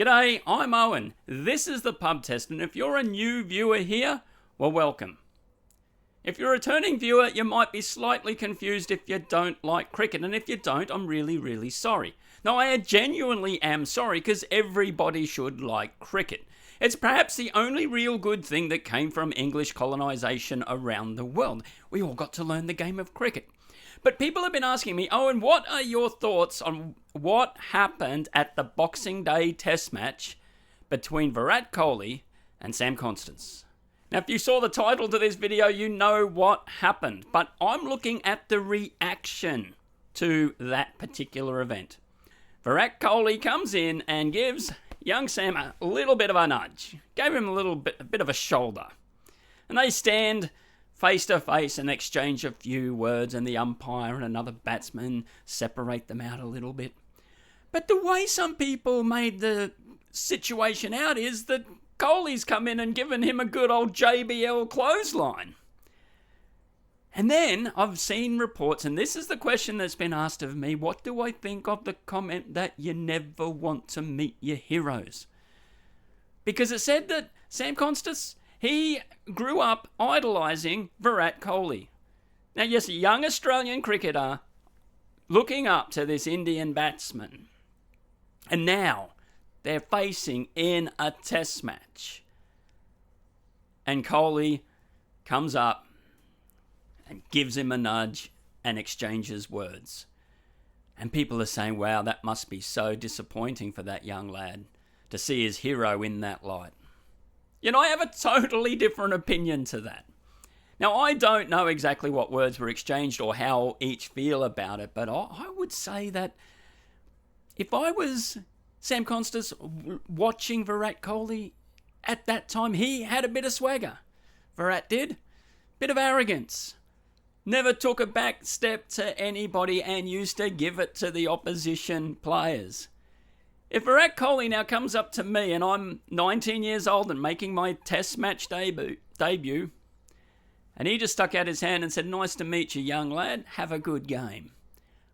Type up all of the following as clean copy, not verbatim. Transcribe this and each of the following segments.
G'day, I'm Owen. This is the pub test, and if you're a new viewer here, well, welcome. If you're a returning viewer, you might be slightly confused if you don't like cricket, and if you don't, I'm really sorry. Now, I genuinely am sorry, because everybody should like cricket. It's perhaps the only real good thing that came from English colonisation around the world. We all got to learn the game of cricket. But people have been asking me, Owen, what are your thoughts on what happened at the Boxing Day Test match between Virat Kohli and Sam Konstas? Now, if you saw the title to this video, you know what happened. But I'm looking at the reaction to that particular event. Virat Kohli comes in and gives young Sam a little bit of a nudge. Gave him a bit of a shoulder. And they stand face to face and exchange a few words, and the umpire and another batsman separate them out a little bit. But the way some people made the situation out is that Kohli's come in and given him a good old JBL clothesline. And then I've seen reports, and this is the question that's been asked of me, what do I think of the comment that you never want to meet your heroes? Because it said that Sam Konstas, he grew up idolising Virat Kohli. Now, yes, a young Australian cricketer looking up to this Indian batsman. And now they're facing in a test match. And Kohli comes up and gives him a nudge and exchanges words. And people are saying, wow, that must be so disappointing for that young lad to see his hero in that light. You know, I have a totally different opinion to that. Now, I don't know exactly what words were exchanged or how each feel about it, but I would say that if I was Sam Konstas watching Virat Kohli at that time, he had a bit of swagger. Virat did. Bit of arrogance. Never took a back step to anybody and used to give it to the opposition players. If Virat Kohli now comes up to me and I'm 19 years old and making my test match debut, and he just stuck out his hand and said, nice to meet you, young lad, have a good game,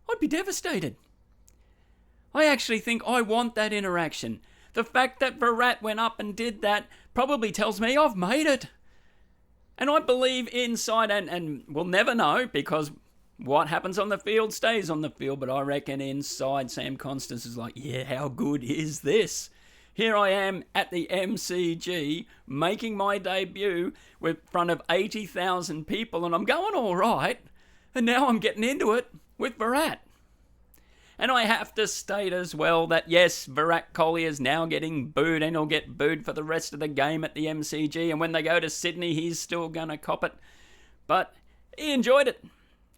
I'd be devastated. I actually think I want that interaction. The fact that Virat went up and did that probably tells me I've made it. And I believe inside, and we'll never know because what happens on the field stays on the field, but I reckon inside Sam Konstas is like, yeah, how good is this? Here I am at the MCG making my debut in front of 80,000 people, and I'm going all right, and now I'm getting into it with Virat. And I have to state as well that, yes, Virat Kohli is now getting booed, and he'll get booed for the rest of the game at the MCG, and when they go to Sydney, he's still going to cop it. But he enjoyed it.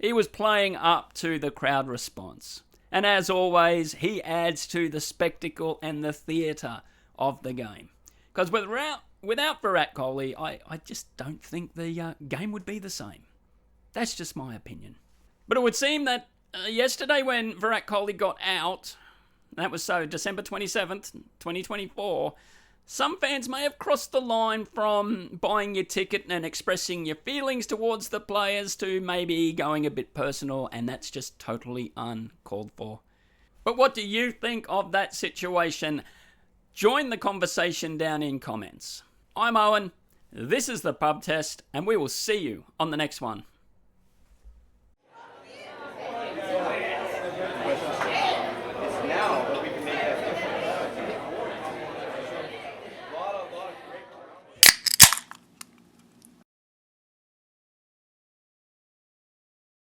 He was playing up to the crowd response. And as always, he adds to the spectacle and the theatre of the game. Because without Virat Kohli, I just don't think the game would be the same. That's just my opinion. But it would seem that yesterday when Virat Kohli got out, that was December 27th, 2024, some fans may have crossed the line from buying your ticket and expressing your feelings towards the players to maybe going a bit personal, and that's just totally uncalled for. But what do you think of that situation? Join the conversation down in comments. I'm Owen, this is the pub test, and we will see you on the next one.